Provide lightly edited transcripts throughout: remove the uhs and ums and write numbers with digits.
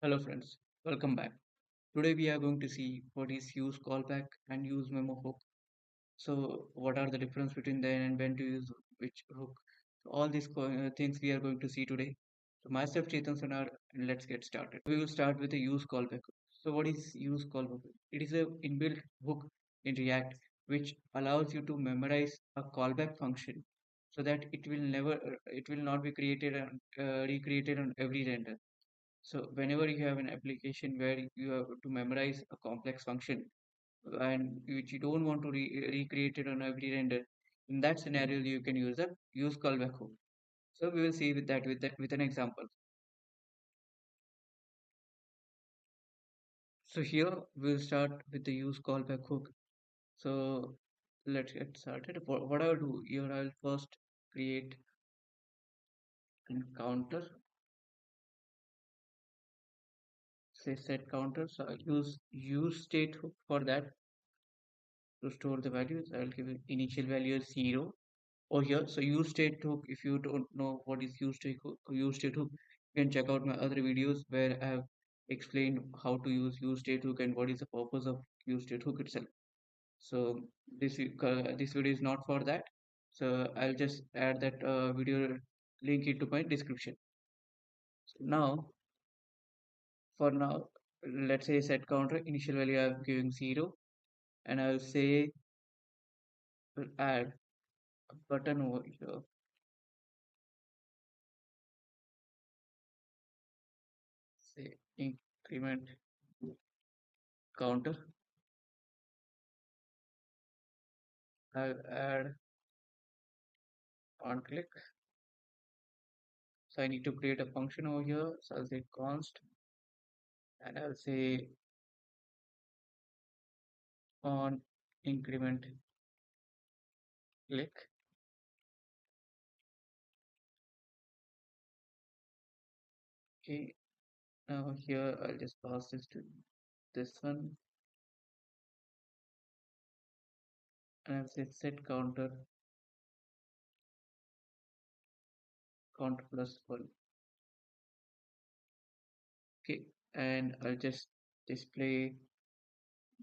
Hello friends, welcome back. Today we are going to see what is use callback and use memo hook. So what are the difference between them and when to use which hook? So all these things we are going to see today. So myself Chetan Sanar and let's get started. We will start with the use callback. So what is use callback? It is a inbuilt hook in React which allows you to memorize a callback function so that it will not be created and recreated on every render. So whenever you have an application where you have to memorize a complex function and which you don't want to recreate it on every render, in that scenario you can use a use callback hook. So we will see with an example. So here we'll start with the use callback hook. So let's get started. What I'll do here, I'll first create an counter, say set counter. So I'll use state hook for that to store the values. I'll give it initial value as 0 or here. So use state hook, if you don't know what is use state hook, you can check out my other videos where I have explained how to use state hook and what is the purpose of use state hook itself. So this video is not for that. So I'll just add that video link into my description. So now, for now, let's say set counter initial value I'm giving 0, and I'll say will add a button over here. Say increment counter. I'll add on click. So I need to create a function over here. So I'll say const and I'll say on increment click. Okay. Now here I'll just pass this to this one and I'll say set counter plus one. Okay. And I'll just display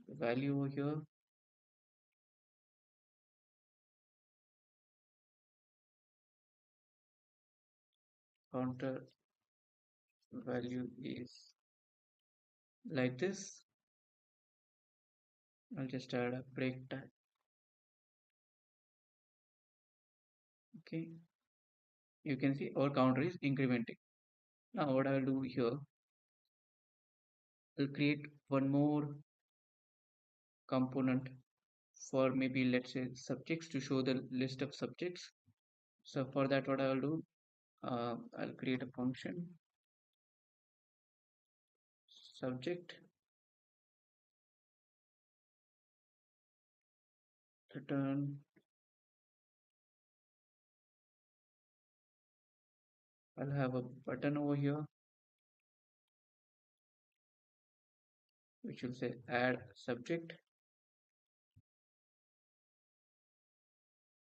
the value over here. Counter value is like this. I'll just add a break tag. Okay. You can see our counter is incrementing. Now what I'll do here, I'll create one more component for maybe let's say subjects to show the list of subjects. So for that what I'll do, I'll create a function subject return. I'll have a button over here which will say add subject,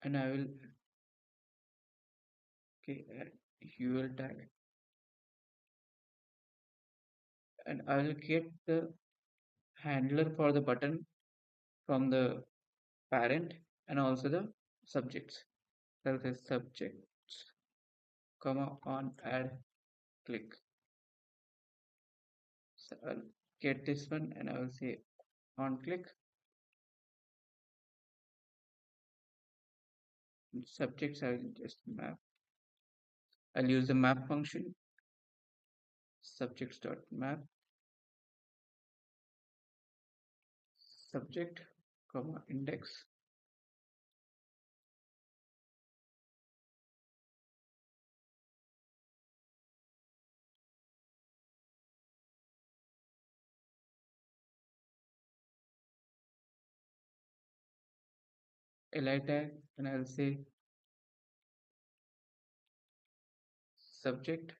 and I will add UL tag, and I will get the handler for the button from the parent and also the subjects. So the subjects comma on add click. So I'll get this one and I will say on click subjects. I will just map. I'll use the map function subjects dot map subject comma index. Li tag, and I'll say subject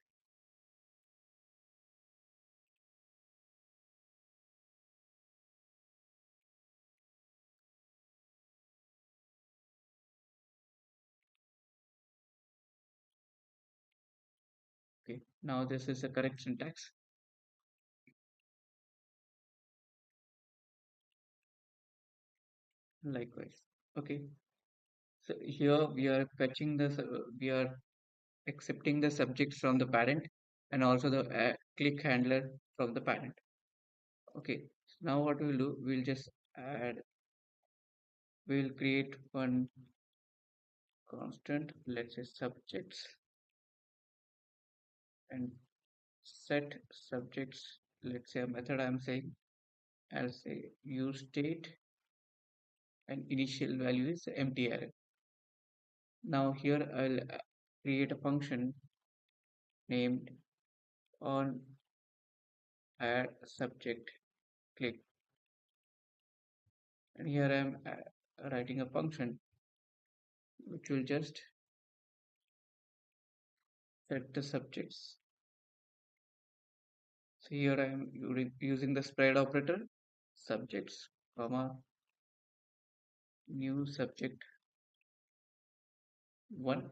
okay. Now this is the correct syntax. likewise. Okay, so here we are fetching the we are accepting the subjects from the parent and also the click handler from the parent. Okay, so now what we'll do, we'll just add, we'll create one constant, let's say subjects, and set subjects, let's say a method I'm saying, I'll say use state and initial value is empty array. Now here I'll create a function named on add subject click, and here I'm writing a function which will just set the subjects. So here I am using the spread operator, subjects comma new subject 1.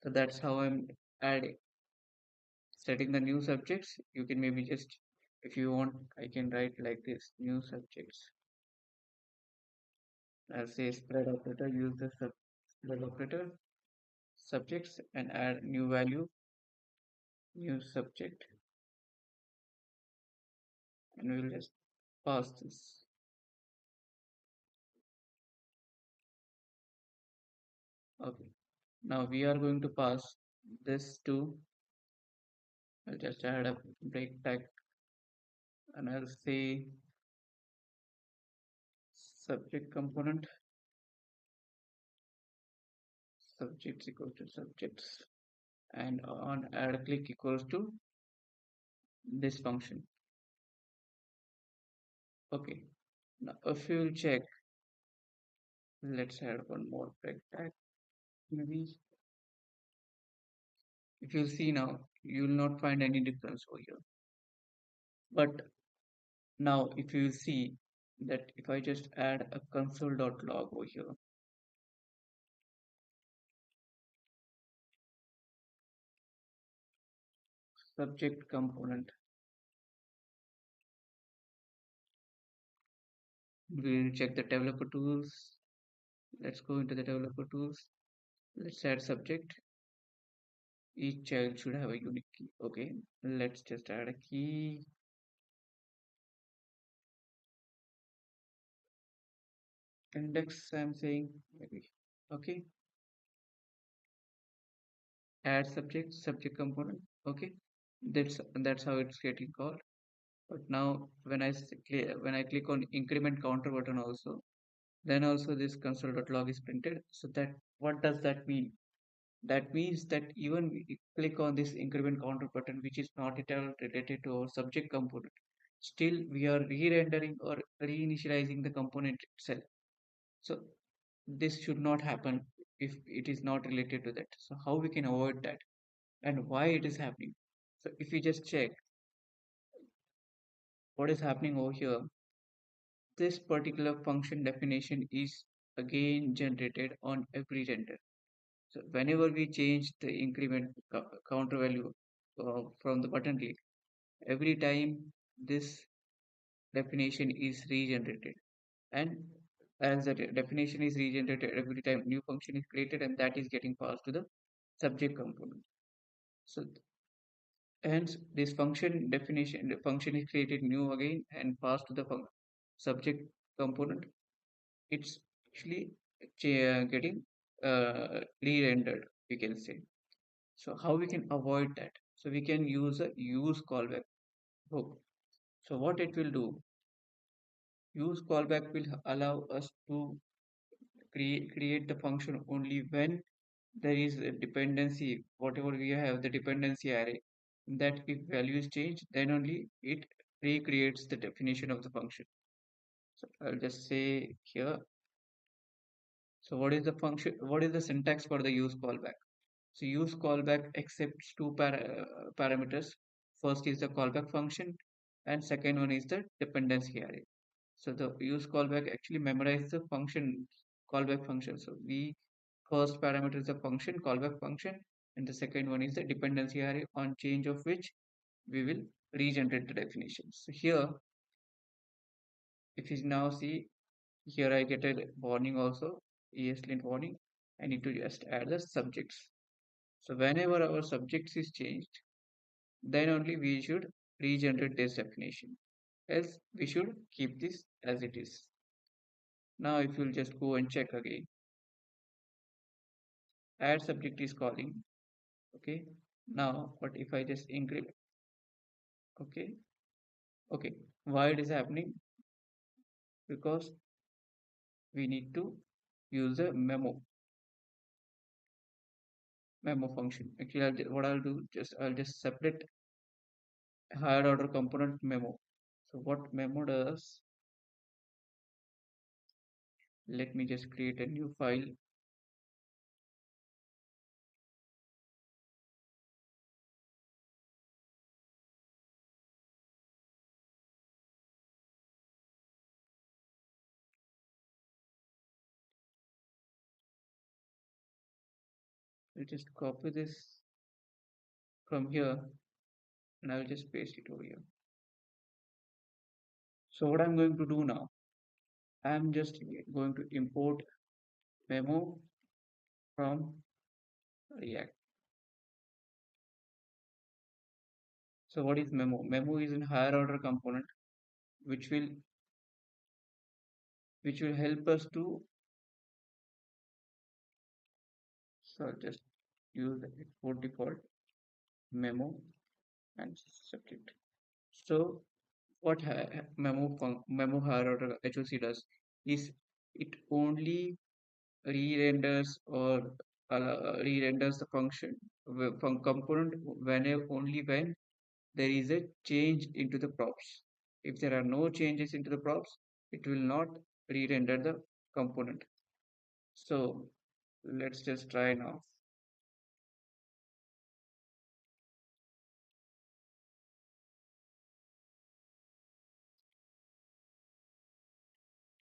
So that's how I'm adding setting the new subjects. You can maybe just, if you want, I can write like this, new subjects. I'll say spread operator, use the spread operator subjects and add new value, new subject, and we'll just pass this. Okay, now we are going to pass this to, I'll just add a break tag and I'll say subject component, subjects equals to subjects, and on add click equals to this function. Okay, now if you will check, let's add one more break tag. Maybe if you'll see now, you will not find any difference over here. But now if you will see that if I just add a console.log over here, subject component, we'll check the developer tools. Let's go into the developer tools. Let's add subject. Each child should have a unique key. Okay, let's just add a key. Index, I'm saying maybe. Okay, add subject, subject component. Okay, that's how it's getting called. But now when when I click on increment counter button also, then also this console.log is printed. So that, what does that mean? That means that even we click on this increment counter button, which is not at all related to our subject component, still we are re-rendering or reinitializing the component itself. So this should not happen if it is not related to that. So how we can avoid that and why it is happening? So if we just check what is happening over here, this particular function definition is again generated on every render. So whenever we change the increment counter value from the button click, every time this definition is regenerated. And as the definition is regenerated every time new function is created, and that is getting passed to the subject component. So hence this function definition, the function is created new again and passed to the subject component. It's actually getting re-rendered, we can say. So how we can avoid that? So we can use a use callback hook. So what it will do, use callback will allow us to create the function only when there is a dependency, whatever we have, the dependency array, that if value is changed, then only it recreates the definition of the function. So I'll just say here, so what is the function, what is the syntax for the use callback? So use callback accepts two parameters. First is the callback function and second one is the dependency array. So the use callback actually memorize the function, callback function. So we, first parameter is the function, callback function, and the second one is the dependency array, on change of which we will regenerate the definition. So here, if you now see, Here I get a warning also, ESLint warning. I need to just add the subjects. So whenever our subjects is changed, then only we should regenerate this definition. Else we should keep this as it is. Now if you'll just go and check again, add subject is calling. Okay. Now what if I just increment? Okay. Okay. Why it is happening? Because we need to use a memo function. Actually, what I'll do, I'll just separate higher order component memo. So what memo does, let me just create a new file. I'll just copy this from here and I'll just paste it over here. So what I'm going to do now, I'm just going to import memo from React. So what is memo? Memo is in higher order component which will help us to, so I'll just use the export default memo and subject. So what memo higher order HOC does is it only re-renders or re-renders the function from component only when there is a change into the props. If there are no changes into the props, it will not re-render the component. So let's just try now.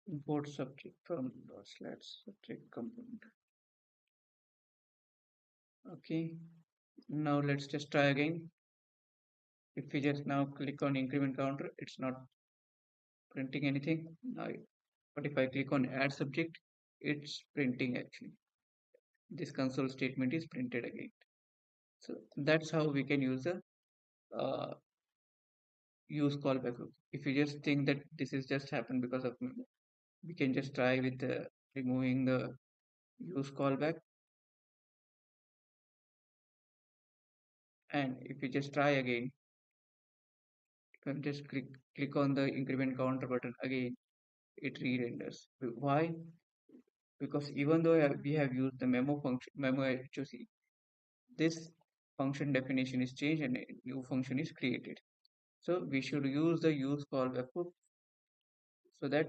Import subject from slash subject component. Okay, now let's just try again. If we just now click on increment counter, it's not printing anything. Now, but if I click on add subject, it's printing actually. This console statement is printed again. So that's how we can use the uh, use callback hook. If you just think that this is just happened because of memo, we can just try with removing the use callback. And if you just try again, you can just click on the increment counter button again, it re-renders. Why? Because even though we have used the memo function, memo HOC, this function definition is changed and a new function is created. So we should use the use callback hook so that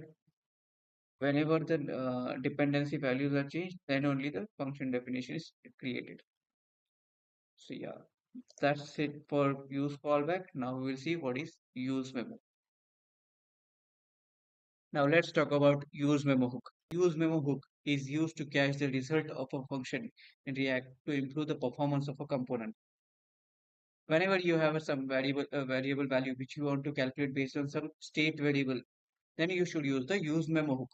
whenever the dependency values are changed, then only the function definition is created. So yeah, that's it for use callback. Now we will see what is use memo. Now let's talk about use memo hook. Use memo hook is used to cache the result of a function in React to improve the performance of a component. Whenever you have some variable value which you want to calculate based on some state variable, then you should use the use memo hook.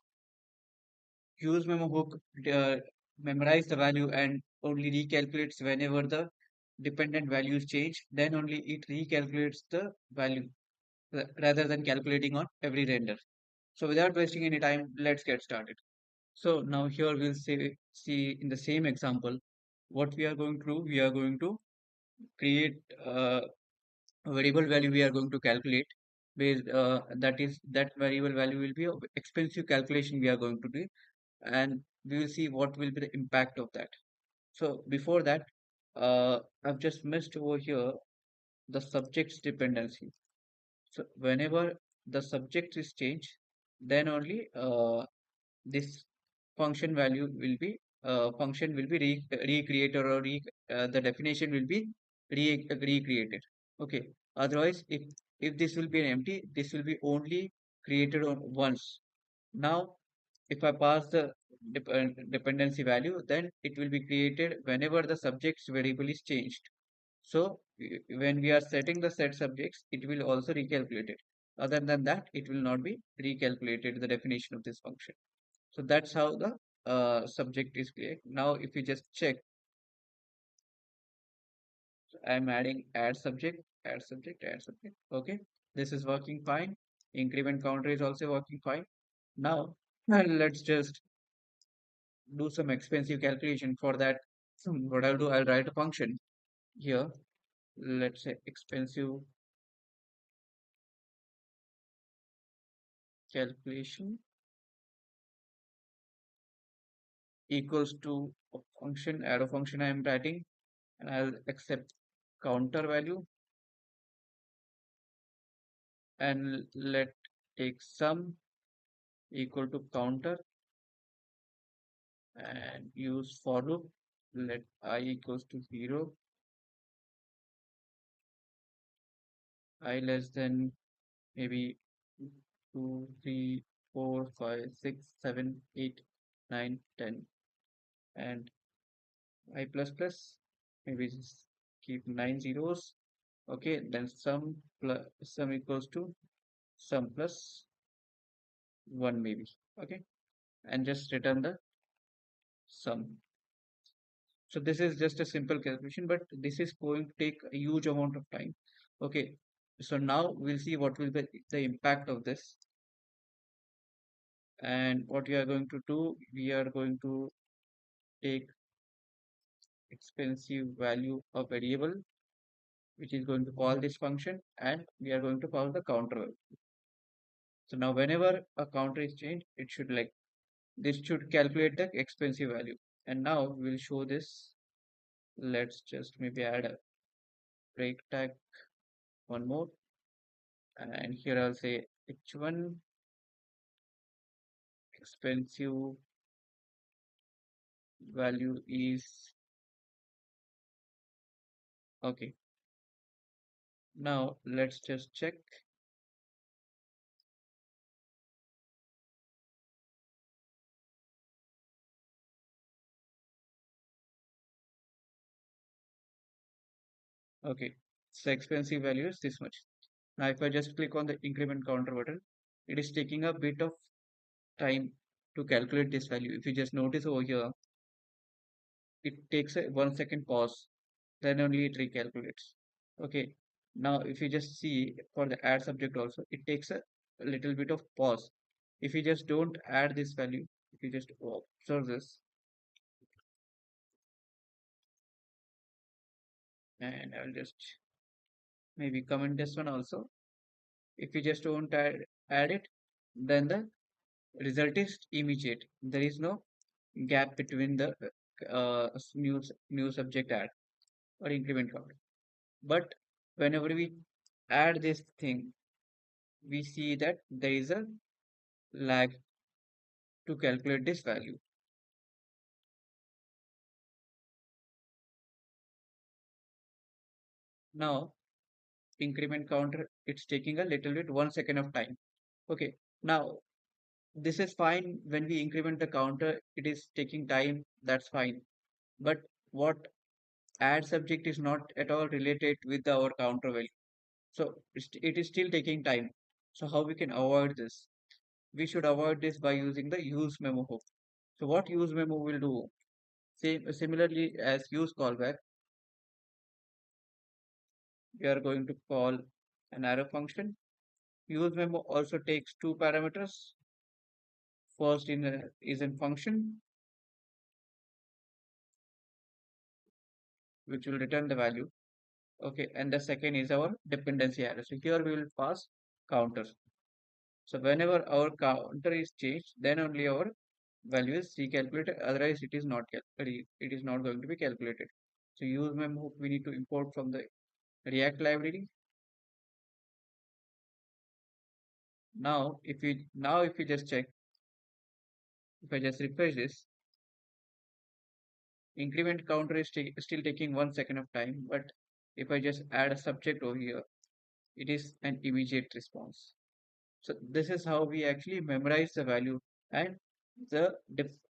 Use memo hook uh, memorize the value and only recalculates whenever the dependent values change. Then only it recalculates the value rather than calculating on every render. So without wasting any time, let's get started. So now here we'll see in the same example what we are going to do. We are going to create a variable value we are going to calculate based that variable value will be of expensive calculation we are going to do, and we will see what will be the impact of that. So before that, I've just missed over here the subject's dependency. So whenever the subject is changed, then only this function will be recreated or the definition will be recreated. Okay. Otherwise, if this will be an empty, this will be only created on once. Now, if I pass the dependency value, then it will be created whenever the subject's variable is changed. So when we are setting the set subjects, it will also recalculate it. Other than that, it will not be recalculated the definition of this function. So that's how the subject is created. Now, if you just check, I'm adding add subject, add subject. Okay, this is working fine. Increment counter is also working fine. Now, let's just do some expensive calculation. For that, what I'll do, I'll write a function here. Let's say expensive calculation equals to a function, add a function I am writing, and I'll accept counter value, and let take sum equal to counter, and use for loop. Let I equals to 0, I less than maybe 2, 3, 4, 5, 6, 7, 8, 9, 10, and I plus plus, maybe just keep 9 zeros. Okay, then sum equals to sum plus 1 maybe. Okay, and just return the sum. So this is just a simple calculation, but this is going to take a huge amount of time. Okay, so now we'll see what will be the impact of this. And what we are going to do, we are going to take expensive value of variable, which is going to call this function, and we are going to call the counter value. So now whenever a counter is changed, it should like this should calculate the expensive value. And now we'll show this. Let's just maybe add a break tag, one more, and here I'll say h1 expensive value is okay. Now let's just check. Okay, so expensive value is this much. Now if I just click on the increment counter button, it is taking a bit of time to calculate this value. If you just notice over here, it takes a 1 second pause, then only it recalculates. Okay, now if you just see for the add subject also, it takes a little bit of pause. If you just don't add this value, if you just observe this, and I'll just maybe comment this one also. If you just don't add it, then the result is immediate. There is no gap between the new subject add or increment count. But whenever we add this thing, we see that there is a lag to calculate this value. Now, increment counter, it's taking a little bit 1 second of time. Okay, now this is fine. When we increment the counter, it is taking time, that's fine. But what add subject is not at all related with our counter value. So it is still taking time. So how we can avoid this? We should avoid this by using the useMemo hook. So what useMemo will do, similarly as useCallback, we are going to call an arrow function. UseMemo also takes two parameters. First is in function, which will return the value. Okay, and the second is our dependency array. So here we will pass counters. So whenever our counter is changed, then only our value is recalculated. Otherwise, it is not it is not going to be calculated. So use memo we need to import from the React library. Now if we just check, if I just refresh this, increment counter is still taking 1 second of time. But if I just add a subject over here, it is an immediate response. So this is how we actually memorize the value, and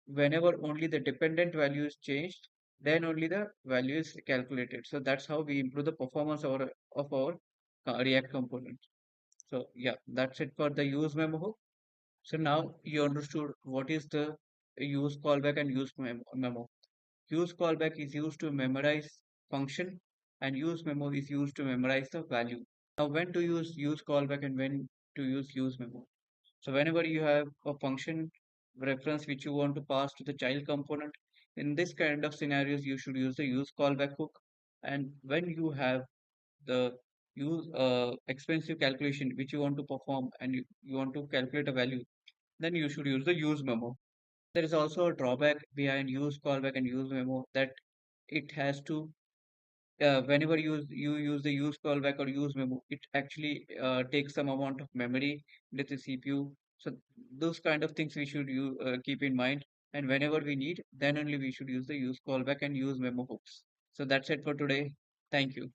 whenever only the dependent value is changed, then only the value is calculated. So that's how we improve the performance of our React component. So yeah, that's it for the use memo hook. So now you understood what is the use callback and memo. Use callback is used to memorize function and use memo is used to memorize the value. Now when to use callback and when to use memo. So whenever you have a function reference which you want to pass to the child component, in this kind of scenarios, you should use the use callback hook. And when you have the use expensive calculation which you want to perform and you want to calculate a value, then you should use the use memo. There is also a drawback behind use callback and use memo that it has to whenever you use the use callback or use memo, it actually takes some amount of memory with the CPU. So those kind of things we should keep in mind. And whenever we need, then only we should use the use callback and use memo hooks. So that's it for today. Thank you.